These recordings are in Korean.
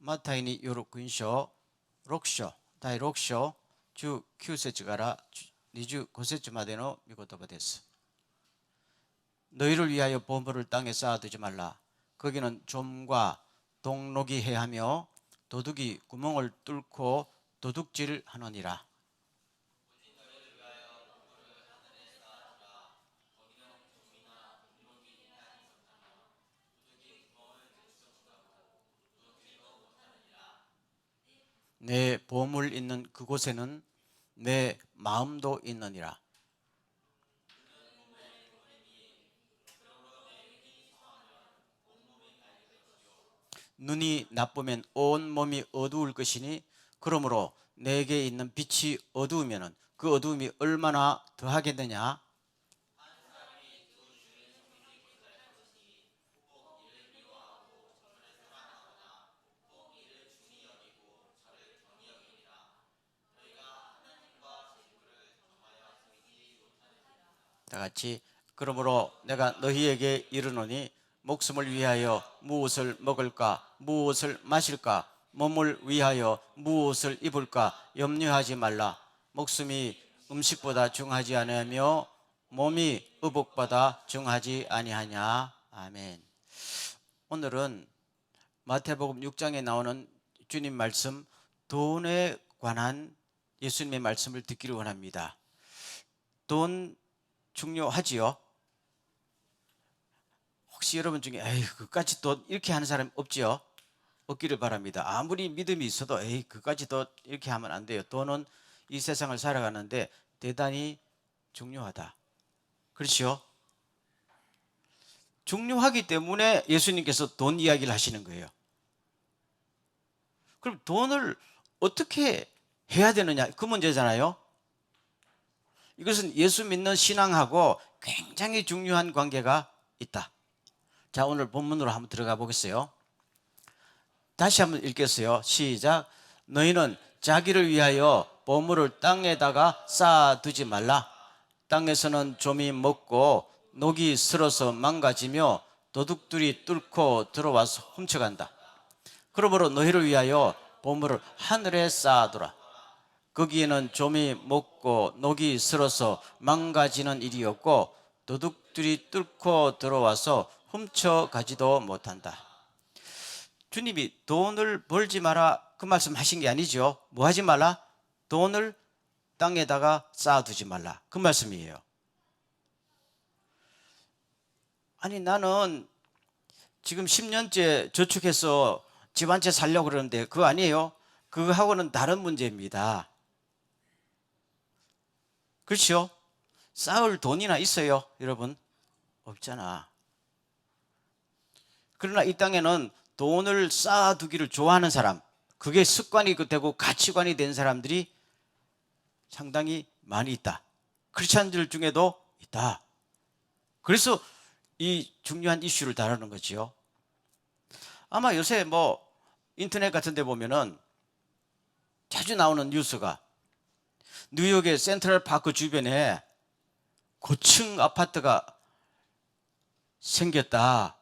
またいによる勲章6章第6章19節から25節までの御言葉です。 너희를 위하여 보물을 땅에 쌓아두지 말라. 거기는 좀과 동록이 해하며 도둑이 구멍을 뚫고 도둑질하느니라. 내 보물 있는 그곳에는 내 마음도 있느니라. 눈이 나쁘면 온 몸이 어두울 것이니 그러므로 내게 있는 빛이 어두우면 그 어두움이 얼마나 더하겠느냐. 다 같이 그러므로 내가 너희에게 이르노니 목숨을 위하여 무엇을 먹을까 무엇을 마실까 몸을 위하여 무엇을 입을까 염려하지 말라. 목숨이 음식보다 중하지 아니하며 몸이 의복보다 중하지 아니하냐. 아멘. 오늘은 마태복음 6장에 나오는 주님 말씀 돈에 관한 예수님의 말씀을 듣기를 원합니다. 돈 중요하지요? 혹시 여러분 중에 에이 그까지 또 이렇게 하는 사람 없지요? 없기를 바랍니다. 아무리 믿음이 있어도 에이 그까지 또 이렇게 하면 안 돼요. 돈은 이 세상을 살아가는데 대단히 중요하다. 그렇죠? 중요하기 때문에 예수님께서 돈 이야기를 하시는 거예요. 그럼 돈을 어떻게 해야 되느냐 그 문제잖아요. 이것은 예수 믿는 신앙하고 굉장히 중요한 관계가 있다. 자, 오늘 본문으로 한번 들어가 보겠어요. 다시 한번 읽겠어요. 시작. 너희는 자기를 위하여 보물을 땅에다가 쌓아두지 말라. 땅에서는 좀이 먹고 녹이 슬어서 망가지며 도둑들이 뚫고 들어와서 훔쳐간다. 그러므로 너희를 위하여 보물을 하늘에 쌓아두라. 거기에는 좀이 먹고 녹이 슬어서 망가지는 일이 없고 도둑들이 뚫고 들어와서 훔쳐가지도 못한다. 주님이 돈을 벌지 마라 그 말씀 하신 게 아니죠. 뭐 하지 말라? 돈을 땅에다가 쌓아두지 말라 그 말씀이에요. 아니 나는 지금 10년째 저축해서 집 한 채 살려고 그러는데 그거 아니에요. 그거하고는 다른 문제입니다. 그렇죠? 쌓을 돈이나 있어요 여러분? 없잖아. 그러나 이 땅에는 돈을 쌓아두기를 좋아하는 사람, 그게 습관이 되고 가치관이 된 사람들이 상당히 많이 있다. 크리스찬들 중에도 있다. 그래서 이 중요한 이슈를 다루는 거지요. 아마 요새 뭐 인터넷 같은 데 보면은 자주 나오는 뉴스가 뉴욕의 센트럴 파크 주변에 고층 아파트가 생겼다.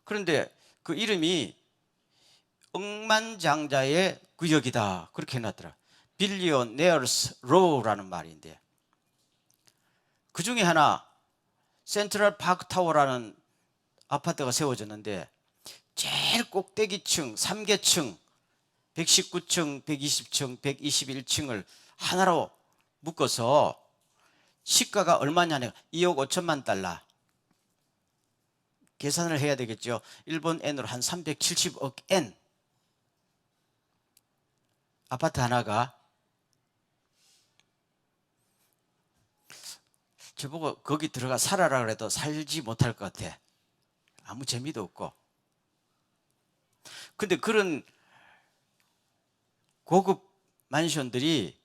그런데 그 이름이 억만장자의 구역이다 그렇게 해놨더라. 빌리오네어스 로우라는 말인데 그 중에 하나 센트럴 파크 타워라는 아파트가 세워졌는데 제일 꼭대기층 3계층 119층 120층 121층을 하나로 묶어서 시가가 얼마냐면 2억 5천만 달러 계산을 해야 되겠죠. 일본 엔으로 한 370억 엔 아파트 하나가. 저보고 거기 들어가 살아라 그래도 살지 못할 것 같아. 아무 재미도 없고. 근데 그런 고급 만션들이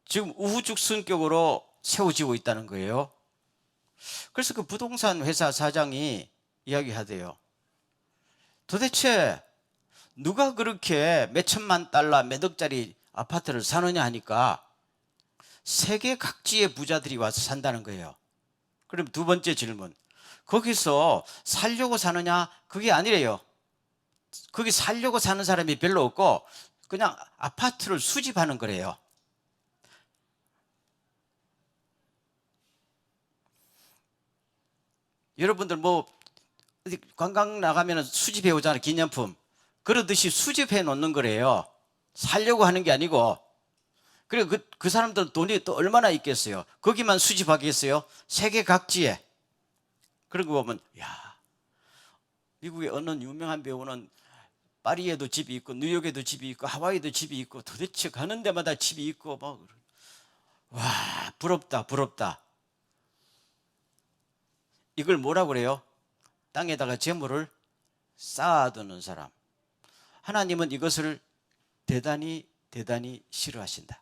지금 우후죽순격으로 세워지고 있다는 거예요. 그래서 그 부동산 회사 사장이 이야기하대요. 도대체 누가 그렇게 몇 천만 달러 몇 억짜리 아파트를 사느냐 하니까 세계 각지의 부자들이 와서 산다는 거예요. 그럼 두 번째 질문, 거기서 살려고 사느냐? 그게 아니래요. 거기 살려고 사는 사람이 별로 없고 그냥 아파트를 수집하는 거래요. 여러분들 뭐 어디 관광 나가면 수집해 오잖아요. 기념품. 그러듯이 수집해 놓는 거래요. 살려고 하는 게 아니고. 그리고 그 사람들 돈이 또 얼마나 있겠어요. 거기만 수집하겠어요. 세계 각지에. 그런 거 보면 야, 미국의 어느 유명한 배우는 파리에도 집이 있고 뉴욕에도 집이 있고 하와이도 집이 있고 도대체 가는 데마다 집이 있고 뭐, 와, 부럽다 부럽다. 이걸 뭐라고 그래요? 땅에다가 재물을 쌓아두는 사람. 하나님은 이것을 대단히 싫어하신다.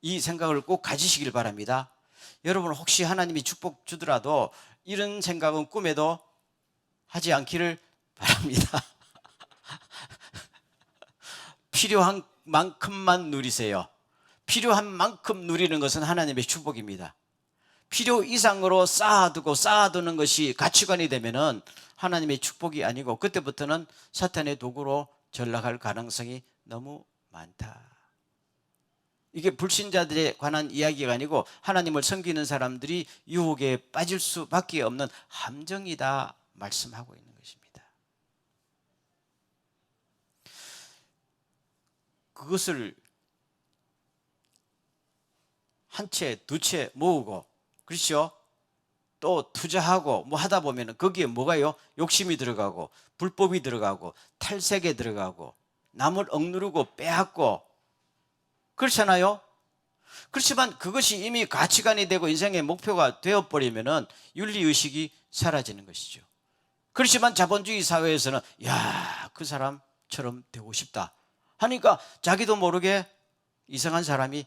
이 생각을 꼭 가지시길 바랍니다. 여러분 혹시 하나님이 축복 주더라도 이런 생각은 꿈에도 하지 않기를 바랍니다. 필요한 만큼만 누리세요. 필요한 만큼 누리는 것은 하나님의 축복입니다. 필요 이상으로 쌓아두는 것이 가치관이 되면은 하나님의 축복이 아니고 그때부터는 사탄의 도구로 전락할 가능성이 너무 많다. 이게 불신자들에 관한 이야기가 아니고 하나님을 섬기는 사람들이 유혹에 빠질 수밖에 없는 함정이다 말씀하고 있는 것입니다. 그것을 한 채, 두 채 모으고 그렇죠? 또 투자하고 뭐 하다 보면 거기에 뭐가요? 욕심이 들어가고 불법이 들어가고 탈색에 들어가고 남을 억누르고 빼앗고 그렇잖아요. 그렇지만 그것이 이미 가치관이 되고 인생의 목표가 되어버리면은 윤리의식이 사라지는 것이죠. 그렇지만 자본주의 사회에서는 야, 그 사람처럼 되고 싶다 하니까 자기도 모르게 이상한 사람이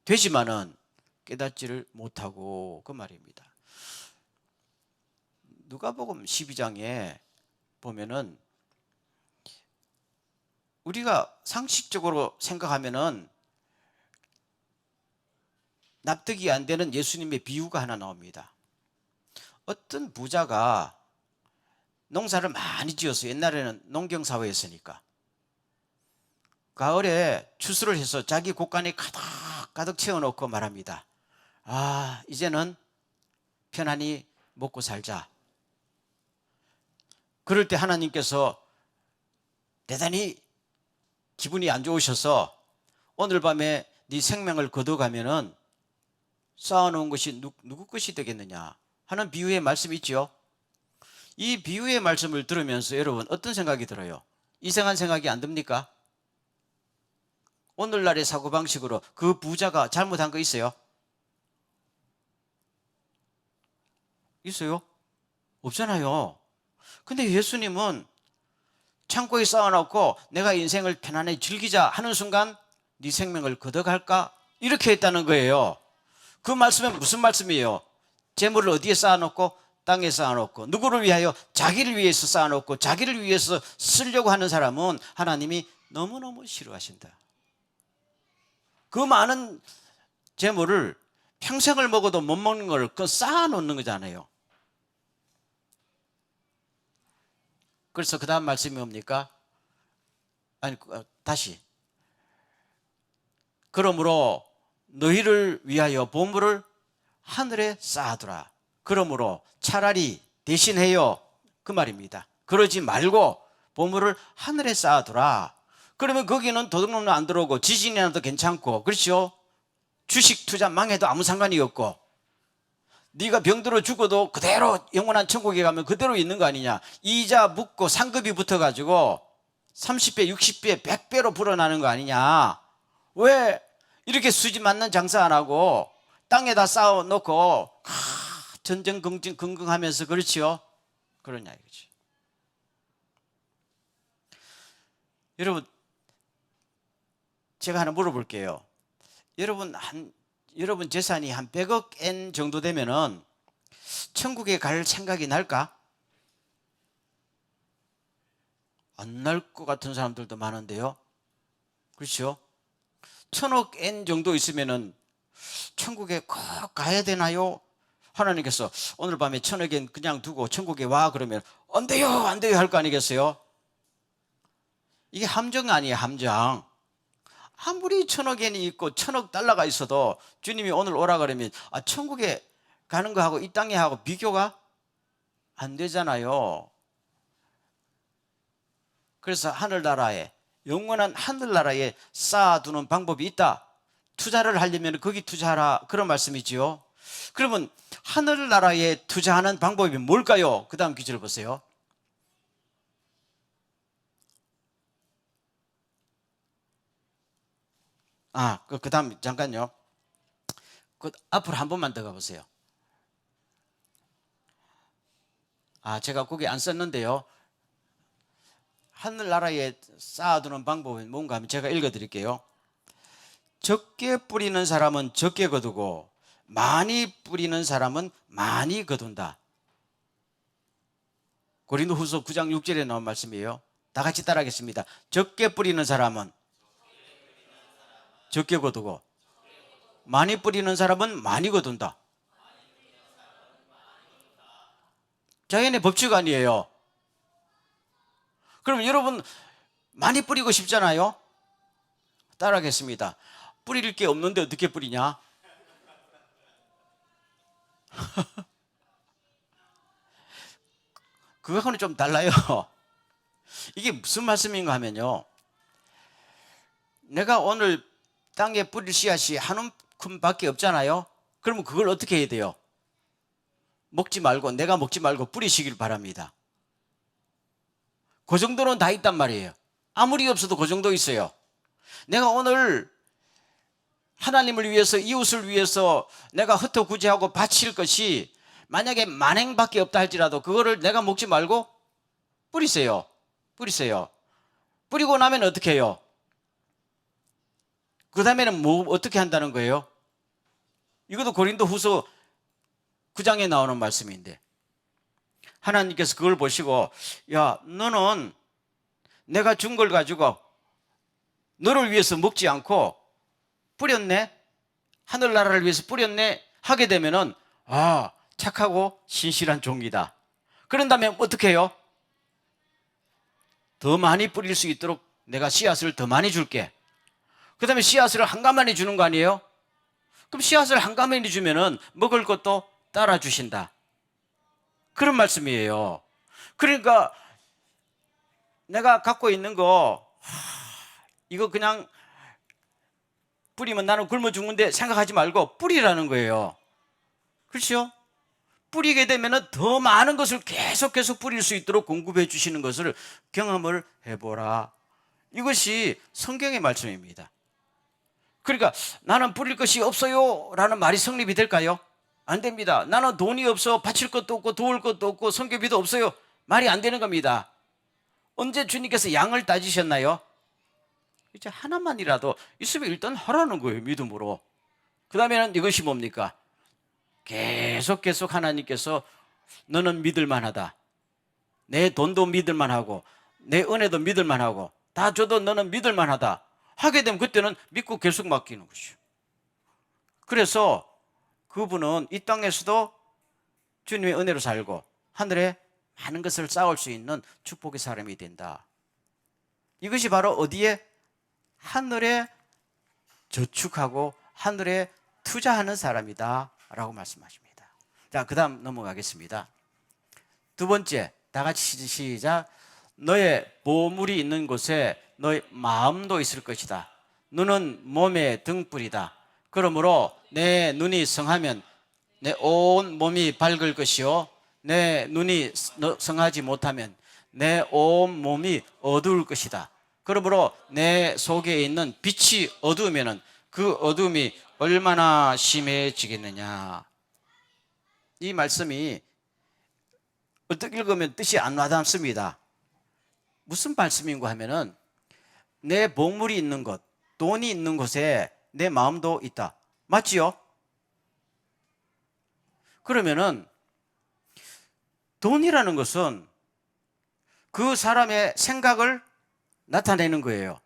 되지만은 깨닫지를 못하고 그 말입니다. 누가복음 12장에 보면은 우리가 상식적으로 생각하면은 납득이 안 되는 예수님의 비유가 하나 나옵니다. 어떤 부자가 농사를 많이 지었어요. 옛날에는 농경사회였으니까. 가을에 추수를 해서 자기 곳간에 가득 채워놓고 말합니다. 아, 이제는 편안히 먹고 살자. 그럴 때 하나님께서 대단히 기분이 안 좋으셔서 오늘 밤에 네 생명을 거둬가면은 쌓아놓은 것이 누구 것이 되겠느냐 하는 비유의 말씀이 있죠. 이 비유의 말씀을 들으면서 여러분 어떤 생각이 들어요? 이상한 생각이 안 듭니까? 오늘날의 사고방식으로 그 부자가 잘못한 거 있어요? 있어요? 없잖아요. 근데 예수님은 창고에 쌓아놓고 내가 인생을 편안히 즐기자 하는 순간 네 생명을 걷어갈까? 이렇게 했다는 거예요. 그 말씀은 무슨 말씀이에요? 재물을 어디에 쌓아놓고? 땅에 쌓아놓고. 누구를 위하여? 자기를 위해서 쌓아놓고 자기를 위해서 쓰려고 하는 사람은 하나님이 너무너무 싫어하신다. 그 많은 재물을 평생을 먹어도 못 먹는 걸 그 쌓아놓는 거잖아요. 그래서 그 다음 말씀이 뭡니까? 아니 다시 그러므로 너희를 위하여 보물을 하늘에 쌓아두라. 그러므로 차라리 대신해요 그 말입니다. 그러지 말고 보물을 하늘에 쌓아두라. 그러면 거기는 도둑놈도 안 들어오고 지진이 나도 괜찮고 그렇죠? 주식 투자 망해도 아무 상관이 없고 네가 병들어 죽어도 그대로 영원한 천국에 가면 그대로 있는 거 아니냐. 이자 묻고 상급이 붙어가지고 30배 60배 100배로 불어나는 거 아니냐. 왜 이렇게 수지 맞는 장사 안 하고 땅에다 쌓아놓고 전전긍긍하면서 그렇지요? 그러냐 이거지. 여러분 제가 하나 물어볼게요. 여러분 재산이 한 100억 엔 정도 되면은 천국에 갈 생각이 날까? 안 날 것 같은 사람들도 많은데요. 그렇죠? 1000억 엔 정도 있으면은 천국에 꼭 가야 되나요? 하나님께서 오늘 밤에 1,000억엔 그냥 두고 천국에 와 그러면 안 돼요, 안 돼요 할 거 아니겠어요? 이게 함정 아니에요, 함정. 아무리 1,000억엔이 있고 1,000억 달러가 있어도 주님이 오늘 오라 그러면 천국에 가는 거하고 이 땅에 하고 비교가 안 되잖아요. 그래서 하늘나라에, 영원한 하늘나라에 쌓아두는 방법이 있다. 투자를 하려면 거기 투자하라, 그런 말씀이지요. 그러면 하늘나라에 투자하는 방법이 뭘까요? 그 다음 기절 보세요. 그 다음 잠깐요. 그 앞으로 한 번만 더 가보세요. 제가 거기 안 썼는데요. 하늘나라에 쌓아두는 방법은 뭔가 하면 제가 읽어드릴게요. 적게 뿌리는 사람은 적게 거두고 많이 뿌리는 사람은 많이 거둔다. 고린도후서 9장 6절에 나온 말씀이에요. 다 같이 따라하겠습니다. 적게 뿌리는 사람은 적게 거두고 많이 뿌리는 사람은 많이 거둔다. 자연의 법칙 아니에요. 그럼 여러분 많이 뿌리고 싶잖아요. 따라하겠습니다. 뿌릴 게 없는데 어떻게 뿌리냐? 그거하고는 좀 달라요. 이게 무슨 말씀인가 하면요, 내가 오늘 땅에 뿌릴 씨앗이 한 움큼밖에 없잖아요. 그러면 그걸 어떻게 해야 돼요? 내가 먹지 말고 뿌리시길 바랍니다. 그 정도는 다 있단 말이에요. 아무리 없어도 그 정도 있어요. 내가 오늘 하나님을 위해서, 이웃을 위해서 내가 흩어구제하고 바칠 것이 만약에 만행밖에 없다 할지라도 그거를 내가 먹지 말고 뿌리세요. 뿌리고 나면 어떻게 해요? 그 다음에는 어떻게 한다는 거예요? 이것도 고린도후서 9장에 나오는 말씀인데, 하나님께서 그걸 보시고, 야, 너는 내가 준 걸 가지고 너를 위해서 먹지 않고 뿌렸네, 하늘나라를 위해서 뿌렸네 하게 되면은 착하고 신실한 종이다. 그런 다음에 어떻게 해요? 더 많이 뿌릴 수 있도록 내가 씨앗을 더 많이 줄게. 그 다음에 씨앗을 한가만히 주는 거 아니에요? 그럼 씨앗을 한가만히 주면은 먹을 것도 따라 주신다, 그런 말씀이에요. 그러니까 내가 갖고 있는 거 이거 그냥 뿌리면 나는 굶어 죽는데 생각하지 말고 뿌리라는 거예요. 그렇죠? 뿌리게 되면 더 많은 것을 계속 뿌릴 수 있도록 공급해 주시는 것을 경험을 해보라. 이것이 성경의 말씀입니다. 그러니까 나는 뿌릴 것이 없어요 라는 말이 성립이 될까요? 안 됩니다. 나는 돈이 없어, 바칠 것도 없고 도울 것도 없고 성교비도 없어요, 말이 안 되는 겁니다. 언제 주님께서 양을 따지셨나요? 이제 하나만이라도 있으면 일단 하라는 거예요, 믿음으로. 그 다음에는 이것이 뭡니까? 계속 하나님께서 너는 믿을만하다, 내 돈도 믿을만하고 내 은혜도 믿을만하고 다 줘도 너는 믿을만하다 하게 되면 그때는 믿고 계속 맡기는 것이죠. 그래서 그분은 이 땅에서도 주님의 은혜로 살고 하늘에 많은 것을 쌓을 수 있는 축복의 사람이 된다. 이것이 바로 어디에? 하늘에 저축하고 하늘에 투자하는 사람이다 라고 말씀하십니다. 자, 그 다음 넘어가겠습니다. 두 번째, 다 같이 시작. 너의 보물이 있는 곳에 너의 마음도 있을 것이다. 눈은 몸의 등불이다. 그러므로 내 눈이 성하면 내 온 몸이 밝을 것이요, 내 눈이 성하지 못하면 내 온 몸이 어두울 것이다. 그러므로 내 속에 있는 빛이 어두우면 그 어둠이 얼마나 심해지겠느냐. 이 말씀이 어떻게 읽으면 뜻이 안 와닿습니다. 무슨 말씀인가 하면은 내 보물이 있는 것, 돈이 있는 곳에 내 마음도 있다. 맞지요? 그러면은 돈이라는 것은 그 사람의 생각을 나타내는 거예요.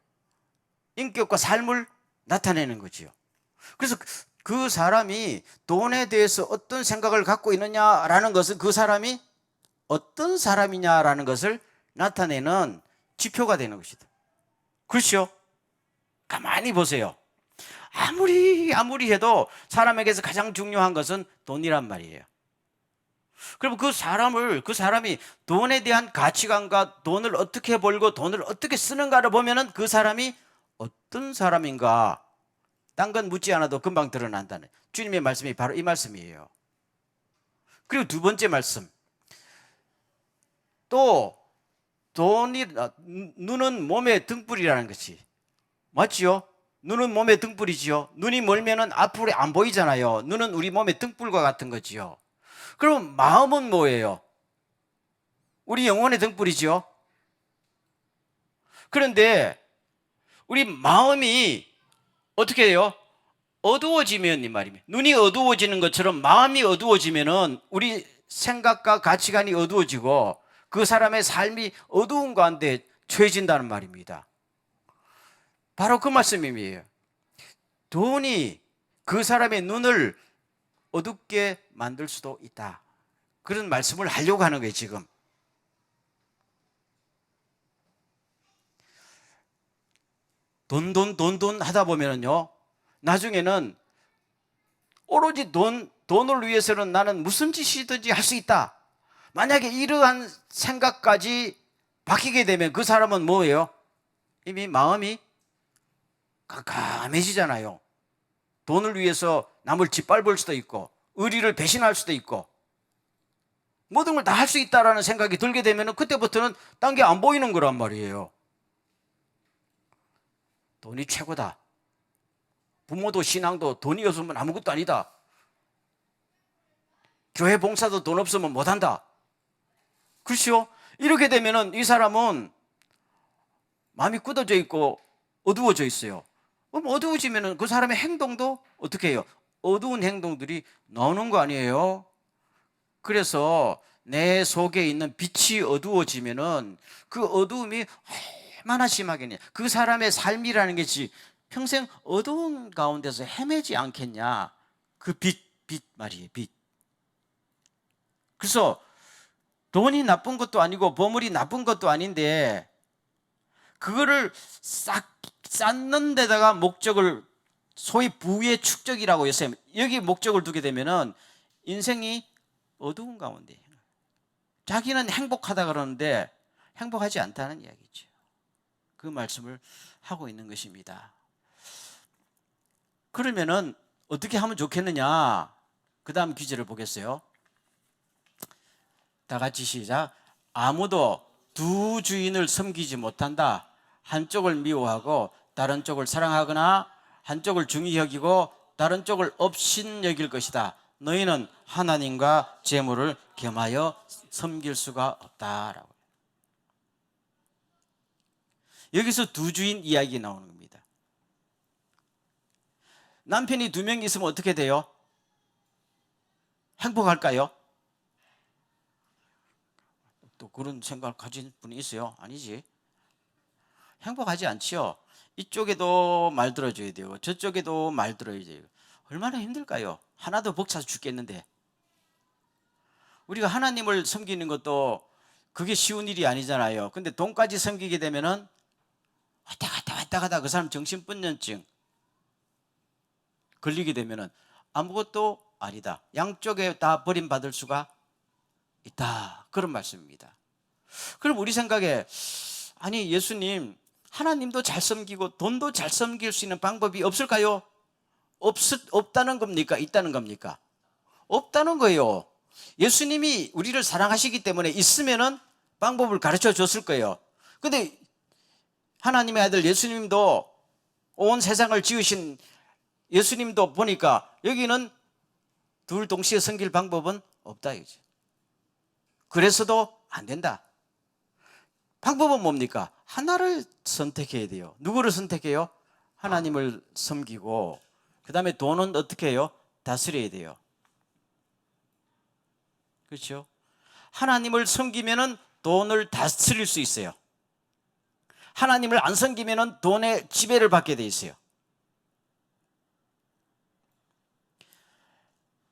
인격과 삶을 나타내는 거지요. 그래서 그 사람이 돈에 대해서 어떤 생각을 갖고 있느냐라는 것은 그 사람이 어떤 사람이냐라는 것을 나타내는 지표가 되는 것이다. 그렇죠? 가만히 보세요. 아무리 해도 사람에게서 가장 중요한 것은 돈이란 말이에요. 그럼 그 사람이 돈에 대한 가치관과 돈을 어떻게 벌고 돈을 어떻게 쓰는가를 보면은 그 사람이 어떤 사람인가, 딴 건 묻지 않아도 금방 드러난다는 주님의 말씀이 바로 이 말씀이에요. 그리고 두 번째 말씀, 또 눈은 몸의 등불이라는 것이 맞지요? 눈은 몸의 등불이지요. 눈이 멀면은 앞으로 안 보이잖아요. 눈은 우리 몸의 등불과 같은 거지요. 그럼 마음은 뭐예요? 우리 영혼의 등불이지요. 그런데 우리 마음이 어떻게 해요? 어두워지면 이 말입니다. 눈이 어두워지는 것처럼 마음이 어두워지면은 우리 생각과 가치관이 어두워지고 그 사람의 삶이 어두운 가운데 처해진다는 말입니다. 바로 그 말씀이에요. 돈이 그 사람의 눈을 어둡게 만들 수도 있다. 그런 말씀을 하려고 하는 거예요, 지금. 돈 하다 보면은요, 나중에는 오로지 돈을 위해서는 나는 무슨 짓이든지 할 수 있다. 만약에 이러한 생각까지 바뀌게 되면 그 사람은 뭐예요? 이미 마음이 깜깜해지잖아요. 돈을 위해서 남을 짓밟을 수도 있고, 의리를 배신할 수도 있고, 모든 걸 다 할 수 있다라는 생각이 들게 되면 그때부터는 딴 게 안 보이는 거란 말이에요. 돈이 최고다. 부모도 신앙도 돈이 없으면 아무것도 아니다. 교회 봉사도 돈 없으면 못한다. 그렇죠? 이렇게 되면은 이 사람은 마음이 굳어져 있고 어두워져 있어요. 그럼 어두워지면은 그 사람의 행동도 어떻게 해요? 어두운 행동들이 나오는 거 아니에요? 그래서 내 속에 있는 빛이 어두워지면은 그 어두움이 얼마나 심하겠냐. 그 사람의 삶이라는 것이 평생 어두운 가운데서 헤매지 않겠냐. 그 빛 말이에요, 빛. 그래서 돈이 나쁜 것도 아니고 보물이 나쁜 것도 아닌데 그거를 싹 쌓는 데다가 목적을 소위 부의 축적이라고 해서 여기 목적을 두게 되면은 인생이 어두운 가운데 자기는 행복하다 그러는데 행복하지 않다는 이야기죠. 그 말씀을 하고 있는 것입니다. 그러면은 어떻게 하면 좋겠느냐? 그 다음 기제를 보겠어요. 다 같이 시작. 아무도 두 주인을 섬기지 못한다. 한쪽을 미워하고 다른 쪽을 사랑하거나 한쪽을 중히 여기고 다른 쪽을 업신 여길 것이다. 너희는 하나님과 재물을 겸하여 섬길 수가 없다라고. 여기서 두 주인 이야기 나오는 겁니다. 남편이 두 명 있으면 어떻게 돼요? 행복할까요? 또 그런 생각을 가진 분이 있어요? 아니지. 행복하지 않지요. 이쪽에도 말 들어줘야 되고 저쪽에도 말 들어야 돼요. 얼마나 힘들까요? 하나도 벅차서 죽겠는데. 우리가 하나님을 섬기는 것도 그게 쉬운 일이 아니잖아요. 근데 돈까지 섬기게 되면은 왔다 가다 그 사람 정신분열증 걸리게 되면은 아무것도 아니다. 양쪽에 다 버림받을 수가 있다. 그런 말씀입니다. 그럼 우리 생각에 아니 예수님 하나님도 잘 섬기고 돈도 잘 섬길 수 있는 방법이 없을까요? 없다는 겁니까? 있다는 겁니까? 없다는 거예요. 예수님이 우리를 사랑하시기 때문에 있으면은 방법을 가르쳐 줬을 거예요. 근데 하나님의 아들 예수님도 온 세상을 지으신 예수님도 보니까 여기는 둘 동시에 섬길 방법은 없다 이거죠. 그래서도 안 된다. 방법은 뭡니까? 하나를 선택해야 돼요. 누구를 선택해요? 하나님을 섬기고 그 다음에 돈은 어떻게 해요? 다스려야 돼요. 그렇죠? 하나님을 섬기면은 돈을 다스릴 수 있어요. 하나님을 안 섬기면은 돈의 지배를 받게 돼 있어요.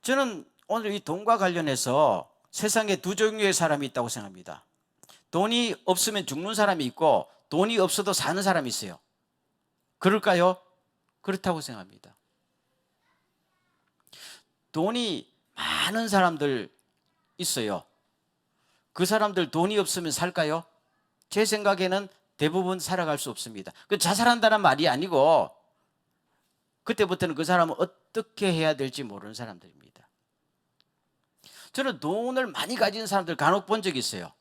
저는 오늘 이 돈과 관련해서 세상에 두 종류의 사람이 있다고 생각합니다. 돈이 없으면 죽는 사람이 있고 돈이 없어도 사는 사람이 있어요. 그럴까요? 그렇다고 생각합니다. 돈이 많은 사람들 있어요. 그 사람들 돈이 없으면 살까요? 제 생각에는 대부분 살아갈 수 없습니다. 그 자살한다는 말이 아니고 그때부터는 그 사람은 어떻게 해야 될지 모르는 사람들입니다. 저는 돈을 많이 가진 사람들 간혹 본 적이 있어요.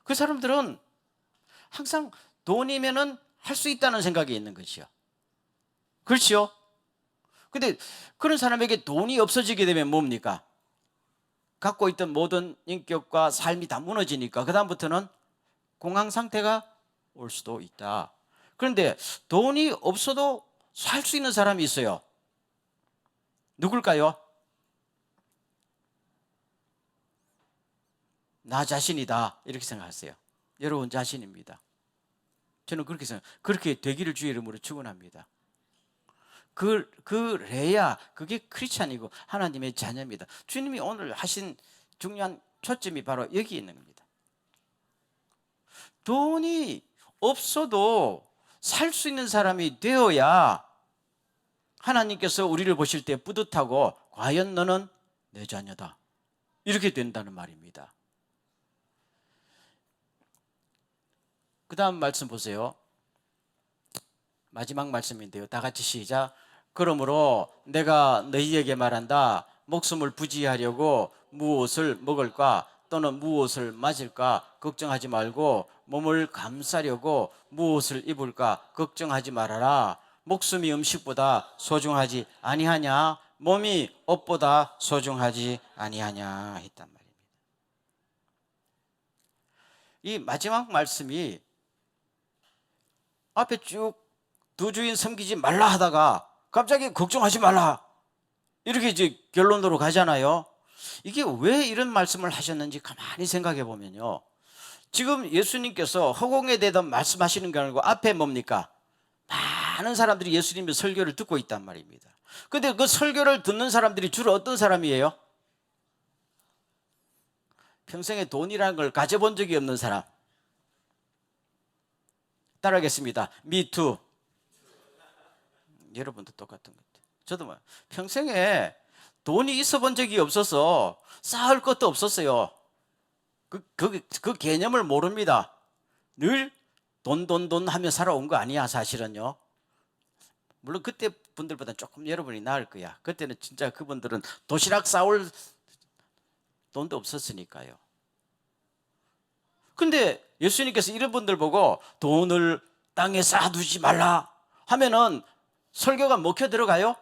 그 사람들은 항상 돈이면은 할 수 있다는 생각이 있는 것이요. 그렇죠? 근데 그런 사람에게 돈이 없어지게 되면 뭡니까? 갖고 있던 모든 인격과 삶이 다 무너지니까 그다음부터는 공황 상태가 올 수도 있다. 그런데 돈이 없어도 살 수 있는 사람이 있어요. 누굴까요? 나 자신이다. 이렇게 생각하세요. 여러분 자신입니다. 저는 그렇게 생각해요. 그렇게 되기를 주의 이름으로 축원합니다. 그래야 그게 크리스찬이고 하나님의 자녀입니다. 주님이 오늘 하신 중요한 초점이 바로 여기 있는 겁니다. 돈이 없어도 살 수 있는 사람이 되어야 하나님께서 우리를 보실 때 뿌듯하고 과연 너는 내 자녀다 이렇게 된다는 말입니다. 그 다음 말씀 보세요. 마지막 말씀인데요. 다 같이 시작. 그러므로 내가 너희에게 말한다. 목숨을 부지하려고 무엇을 먹을까 또는 무엇을 마실까 걱정하지 말고 몸을 감싸려고 무엇을 입을까 걱정하지 말아라. 목숨이 음식보다 소중하지 아니하냐 몸이 옷보다 소중하지 아니하냐 했단 말입니다. 이 마지막 말씀이 앞에 쭉 두 주인 섬기지 말라 하다가 갑자기 걱정하지 말라 이렇게 이제 결론으로 가잖아요. 이게 왜 이런 말씀을 하셨는지 가만히 생각해 보면요. 지금 예수님께서 허공에 대다 말씀하시는 게 아니고 앞에 뭡니까? 많은 사람들이 예수님의 설교를 듣고 있단 말입니다. 근데 그 설교를 듣는 사람들이 주로 어떤 사람이에요? 평생에 돈이라는 걸 가져본 적이 없는 사람. 따라하겠습니다. Me too. 여러분도 똑같은 것 같아요. 저도 뭐 평생에 돈이 있어 본 적이 없어서 쌓을 것도 없었어요. 그 개념을 모릅니다. 늘 돈 하며 살아온 거 아니야 사실은요. 물론 그때 분들보다 조금 여러분이 나을 거야. 그때는 진짜 그분들은 도시락 싸올 돈도 없었으니까요. 근데 예수님께서 이런 분들 보고 돈을 땅에 쌓아두지 말라 하면은 설교가 먹혀 들어가요?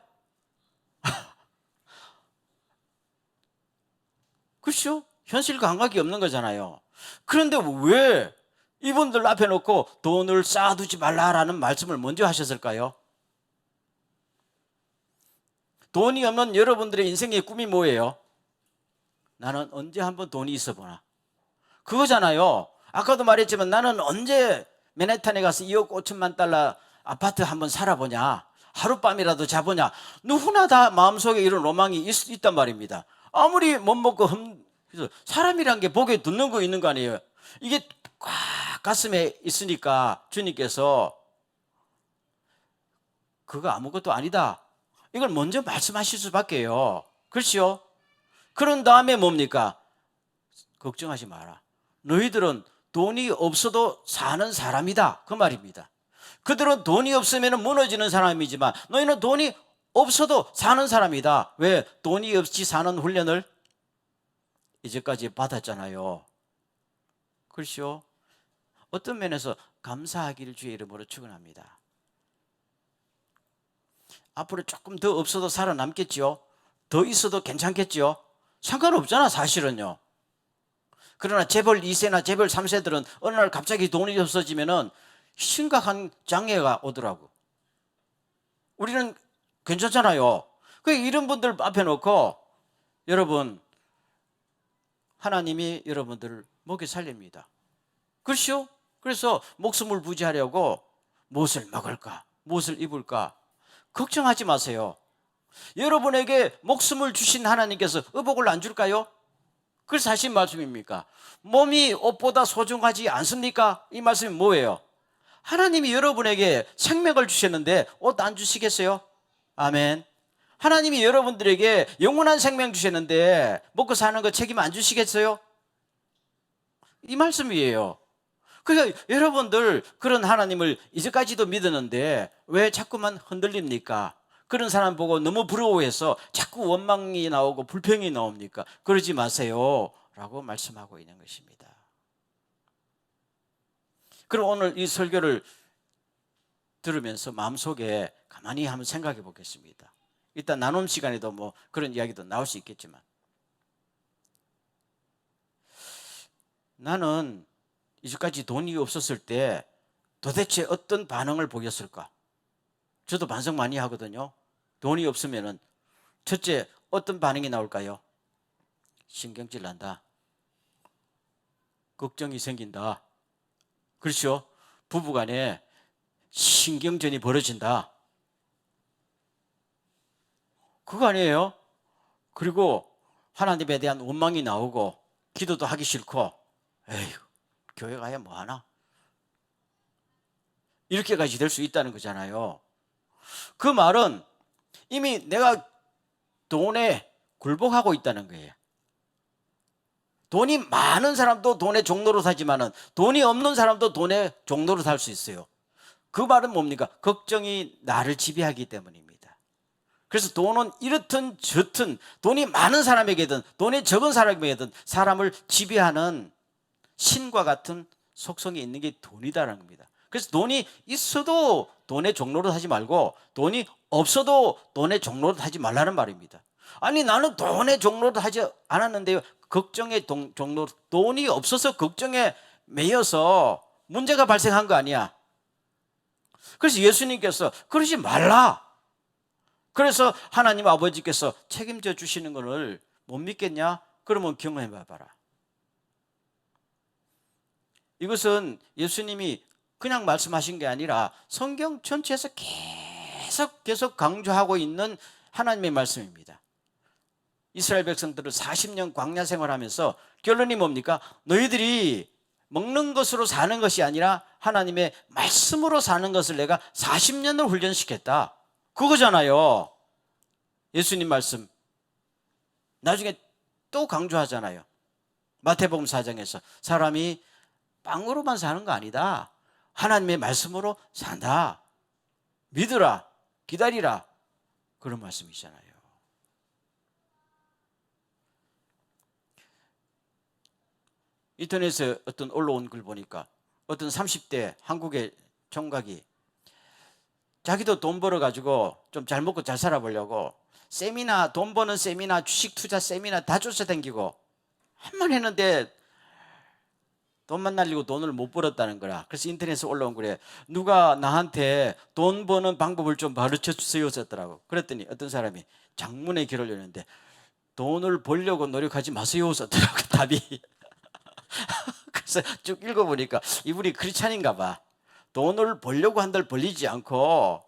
그렇죠? 현실 감각이 없는 거잖아요. 그런데 왜 이분들 앞에 놓고 돈을 쌓아두지 말라라는 말씀을 먼저 하셨을까요? 돈이 없는 여러분들의 인생의 꿈이 뭐예요? 나는 언제 한번 돈이 있어 보나? 그거잖아요. 아까도 말했지만 나는 언제 맨해튼에 가서 2억 5천만 달러 아파트 한번 살아보냐? 하룻밤이라도 자보냐? 누구나 다 마음속에 이런 로망이 있단 말입니다. 아무리 못 먹고 사람이란 게 복에 듣는 거 있는 거 아니에요. 이게 꽉 가슴에 있으니까 주님께서 그거 아무것도 아니다. 이걸 먼저 말씀하실 수밖에요. 그렇죠? 그런 다음에 뭡니까? 걱정하지 마라. 너희들은 돈이 없어도 사는 사람이다. 그 말입니다. 그들은 돈이 없으면 무너지는 사람이지만 너희는 돈이 없어도 사는 사람이다. 왜? 돈이 없이 사는 훈련을 이제까지 받았잖아요. 그렇죠? 어떤 면에서 감사하기를 주의 이름으로 축원합니다. 앞으로 조금 더 없어도 살아남겠죠? 더 있어도 괜찮겠죠? 상관없잖아 사실은요. 그러나 재벌 2세나 재벌 3세들은 어느 날 갑자기 돈이 없어지면은 심각한 장애가 오더라고. 우리는 괜찮잖아요. 그 이런 분들 앞에 놓고 여러분 하나님이 여러분들을 먹여 살립니다. 그렇죠? 그래서 목숨을 부지하려고 무엇을 먹을까? 무엇을 입을까? 걱정하지 마세요. 여러분에게 목숨을 주신 하나님께서 의복을 안 줄까요? 그래서 하신 말씀입니까? 몸이 옷보다 소중하지 않습니까? 이 말씀이 뭐예요? 하나님이 여러분에게 생명을 주셨는데 옷 안 주시겠어요? 아멘. 하나님이 여러분들에게 영원한 생명 주셨는데 먹고 사는 거 책임 안 주시겠어요? 이 말씀이에요. 그러니까 여러분들 그런 하나님을 이제까지도 믿었는데 왜 자꾸만 흔들립니까? 그런 사람 보고 너무 부러워해서 자꾸 원망이 나오고 불평이 나옵니까? 그러지 마세요 라고 말씀하고 있는 것입니다. 그럼 오늘 이 설교를 들으면서 마음속에 가만히 한번 생각해 보겠습니다. 일단 나눔 시간에도 뭐 그런 이야기도 나올 수 있겠지만, 나는 이제까지 돈이 없었을 때 도대체 어떤 반응을 보였을까? 저도 반성 많이 하거든요. 돈이 없으면은 첫째 어떤 반응이 나올까요? 신경질 난다. 걱정이 생긴다. 그렇죠? 부부간에 신경전이 벌어진다. 그거 아니에요? 그리고 하나님에 대한 원망이 나오고 기도도 하기 싫고, 에휴, 교회 가야 뭐하나? 이렇게까지 될 수 있다는 거잖아요. 그 말은 이미 내가 돈에 굴복하고 있다는 거예요. 돈이 많은 사람도 돈의 종로로 살지만은 돈이 없는 사람도 돈의 종로로 살 수 있어요. 그 말은 뭡니까? 걱정이 나를 지배하기 때문입니다. 그래서 돈은 이렇든 저튼 돈이 많은 사람에게든 돈이 적은 사람에게든 사람을 지배하는 신과 같은 속성이 있는 게 돈이다라는 겁니다. 그래서 돈이 있어도 돈의 종로로 하지 말고 돈이 없어도 돈의 종로로 하지 말라는 말입니다. 아니 나는 돈의 종로로 하지 않았는데요. 걱정의 종로, 돈이 없어서 걱정에 매여서 문제가 발생한 거 아니야. 그래서 예수님께서 그러지 말라. 그래서 하나님 아버지께서 책임져 주시는 것을 못 믿겠냐? 그러면 경험해 봐라. 이것은 예수님이 그냥 말씀하신 게 아니라 성경 전체에서 계속 강조하고 있는 하나님의 말씀입니다. 이스라엘 백성들을 40년 광야 생활하면서 결론이 뭡니까? 너희들이 먹는 것으로 사는 것이 아니라 하나님의 말씀으로 사는 것을 내가 40년을 훈련시켰다. 그거잖아요. 예수님 말씀. 나중에 또 강조하잖아요. 마태복음 4장에서 사람이 빵으로만 사는 거 아니다. 하나님의 말씀으로 산다. 믿으라. 기다리라. 그런 말씀이잖아요. 인터넷에 어떤 올라온 글 보니까 어떤 30대 한국의 총각이 자기도 돈 벌어가지고 좀 잘 먹고 잘 살아보려고 세미나, 돈 버는 세미나, 주식 투자 세미나 다 쫓아다니고 한번 했는데 돈만 날리고 돈을 못 벌었다는 거라. 그래서 인터넷에 올라온 글에 누가 나한테 돈 버는 방법을 좀 가르쳐 주세요 썼더라고. 그랬더니 어떤 사람이 장문의 글을 올렸는데 돈을 벌려고 노력하지 마세요 썼더라고 답이. 그래서 쭉 읽어보니까 이분이 크리스찬인가 봐. 돈을 벌려고 한들 벌리지 않고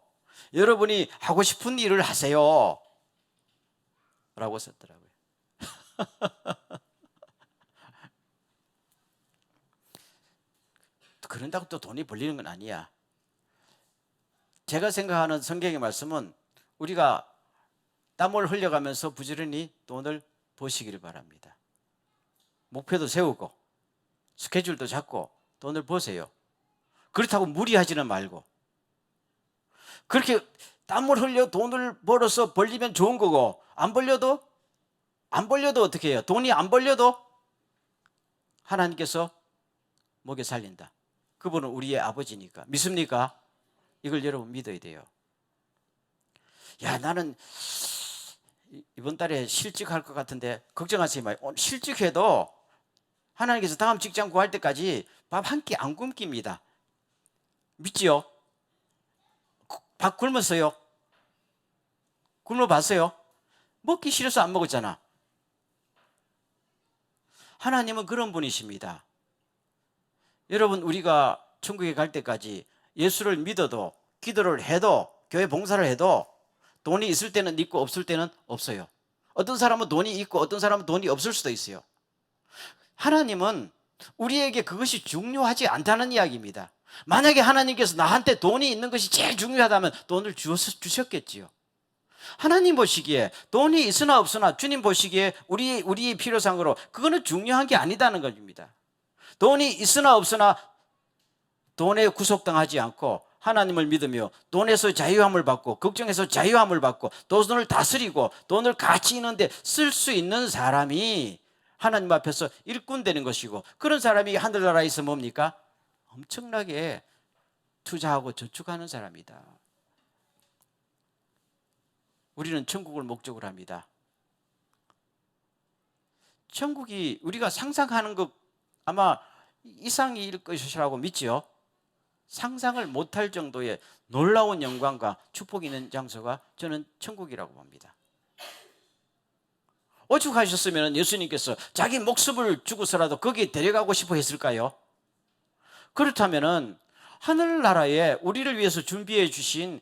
여러분이 하고 싶은 일을 하세요 라고 썼더라고요. 그런다고 또 돈이 벌리는 건 아니야. 제가 생각하는 성경의 말씀은 우리가 땀을 흘려가면서 부지런히 돈을 버시기를 바랍니다. 목표도 세우고 스케줄도 잡고 돈을 버세요. 그렇다고 무리하지는 말고. 그렇게 땀을 흘려 돈을 벌어서 벌리면 좋은 거고 안 벌려도 어떻게 해요? 돈이 안 벌려도 하나님께서 먹여 살린다. 그분은 우리의 아버지니까. 믿습니까? 이걸 여러분 믿어야 돼요. 야, 나는 이번 달에 실직할 것 같은데 걱정하지 마요. 실직해도 하나님께서 다음 직장 구할 때까지 밥 한 끼 안 굶깁니다. 믿지요? 밥 굶었어요? 굶어봤어요? 먹기 싫어서 안 먹었잖아. 하나님은 그런 분이십니다. 여러분, 우리가 천국에 갈 때까지 예수를 믿어도 기도를 해도 교회 봉사를 해도 돈이 있을 때는 있고 없을 때는 없어요. 어떤 사람은 돈이 있고 어떤 사람은 돈이 없을 수도 있어요. 하나님은 우리에게 그것이 중요하지 않다는 이야기입니다. 만약에 하나님께서 나한테 돈이 있는 것이 제일 중요하다면 돈을 주셨겠지요. 하나님 보시기에 돈이 있으나 없으나 주님 보시기에 우리의 필요상으로 그거는 중요한 게 아니다는 겁니다. 돈이 있으나 없으나 돈에 구속당하지 않고 하나님을 믿으며 돈에서 자유함을 받고 걱정에서 자유함을 받고 돈을 다스리고 돈을 가치 있는데 쓸 수 있는 사람이 하나님 앞에서 일꾼 되는 것이고, 그런 사람이 하늘나라에서 뭡니까? 엄청나게 투자하고 저축하는 사람이다. 우리는 천국을 목적으로 합니다. 천국이 우리가 상상하는 것 아마 이상일 것이라고 믿지요. 상상을 못할 정도의 놀라운 영광과 축복이 있는 장소가 저는 천국이라고 봅니다. 오죽하셨으면 예수님께서 자기 목숨을 주고서라도 거기에 데려가고 싶어 했을까요? 그렇다면 하늘나라에 우리를 위해서 준비해 주신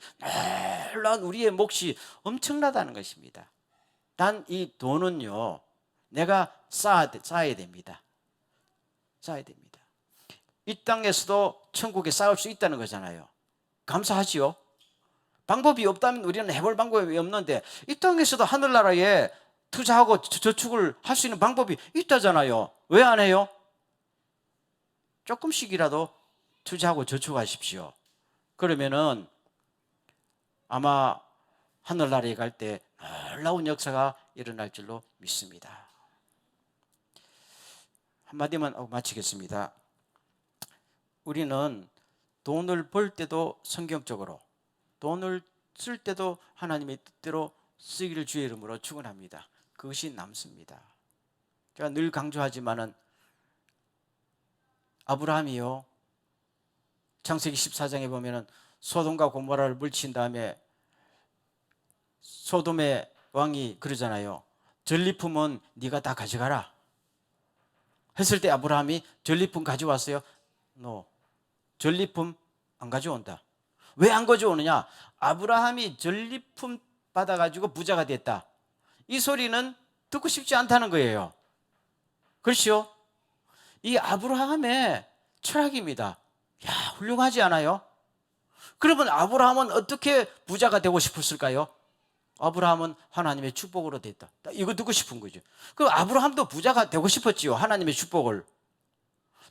놀라운 우리의 몫이 엄청나다는 것입니다. 단 이 돈은요, 내가 쌓아야 됩니다. 쌓아야 됩니다. 이 땅에서도 천국에 쌓을 수 있다는 거잖아요. 감사하지요? 방법이 없다면 우리는 해볼 방법이 없는데 이 땅에서도 하늘나라에 투자하고 저축을 할 수 있는 방법이 있다잖아요. 왜 안 해요? 조금씩이라도 투자하고 저축하십시오. 그러면은 아마 하늘나라에 갈 때 놀라운 역사가 일어날 줄로 믿습니다. 한마디만 하고 마치겠습니다. 우리는 돈을 벌 때도 성경적으로, 돈을 쓸 때도 하나님의 뜻대로 쓰기를 주의 이름으로 축원합니다. 그것이 남습니다. 제가 늘 강조하지만은 아브라함이요, 창세기 14장에 보면은 소돔과 고모라를 물친 다음에 소돔의 왕이 그러잖아요. 전리품은 네가 다 가져가라 했을 때 아브라함이 전리품 가져왔어요? No. 전리품 안 가져온다. 왜 안 가져오느냐? 아브라함이 전리품 받아가지고 부자가 됐다, 이 소리는 듣고 싶지 않다는 거예요. 그렇죠? 이 아브라함의 철학입니다. 야, 훌륭하지 않아요? 그러면 아브라함은 어떻게 부자가 되고 싶었을까요? 아브라함은 하나님의 축복으로 됐다. 이거 듣고 싶은 거죠. 그럼 아브라함도 부자가 되고 싶었지요. 하나님의 축복을.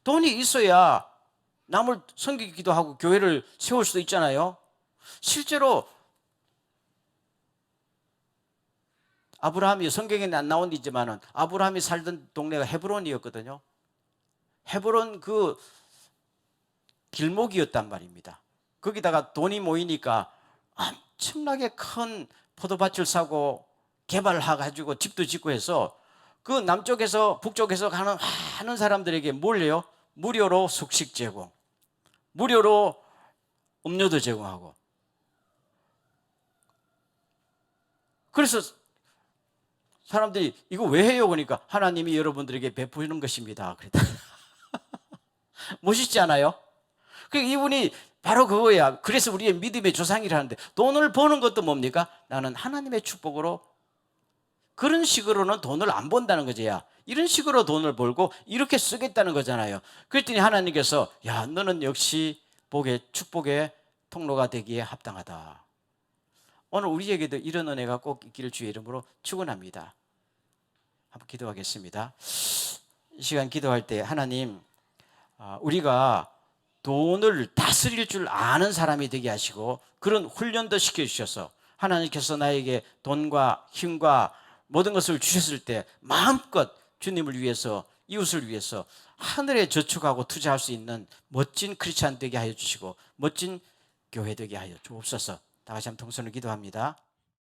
돈이 있어야 남을 섬기기도 하고 교회를 세울 수도 있잖아요. 실제로 아브라함이 성경에는 안 나오지만은 아브라함이 살던 동네가 헤브론이었거든요. 헤브론 그 길목이었단 말입니다. 거기다가 돈이 모이니까 엄청나게 큰 포도밭을 사고 개발해가지고 집도 짓고 해서 그 남쪽에서 북쪽에서 하는 사람들에게 뭘래요? 무료로 숙식 제공, 무료로 음료도 제공하고. 그래서 사람들이 이거 왜 해요? 그러니까 하나님이 여러분들에게 베푸는 것입니다. 그랬다. 멋있지 않아요? 이분이 바로 그거야. 그래서 우리의 믿음의 조상이라는데, 돈을 버는 것도 뭡니까? 나는 하나님의 축복으로, 그런 식으로는 돈을 안 번다는 거지야. 이런 식으로 돈을 벌고 이렇게 쓰겠다는 거잖아요. 그랬더니 하나님께서 야, 너는 역시 축복의 통로가 되기에 합당하다. 오늘 우리에게도 이런 은혜가 꼭 있기를 주의 이름으로 축원합니다. 한번 기도하겠습니다. 이 시간 기도할 때 하나님, 우리가 돈을 다스릴 줄 아는 사람이 되게 하시고 그런 훈련도 시켜주셔서 하나님께서 나에게 돈과 힘과 모든 것을 주셨을 때 마음껏 주님을 위해서, 이웃을 위해서 하늘에 저축하고 투자할 수 있는 멋진 크리스찬 되게 하여 주시고 멋진 교회 되게 하여 주옵소서. 다 같이 한번 통성으로 기도합니다.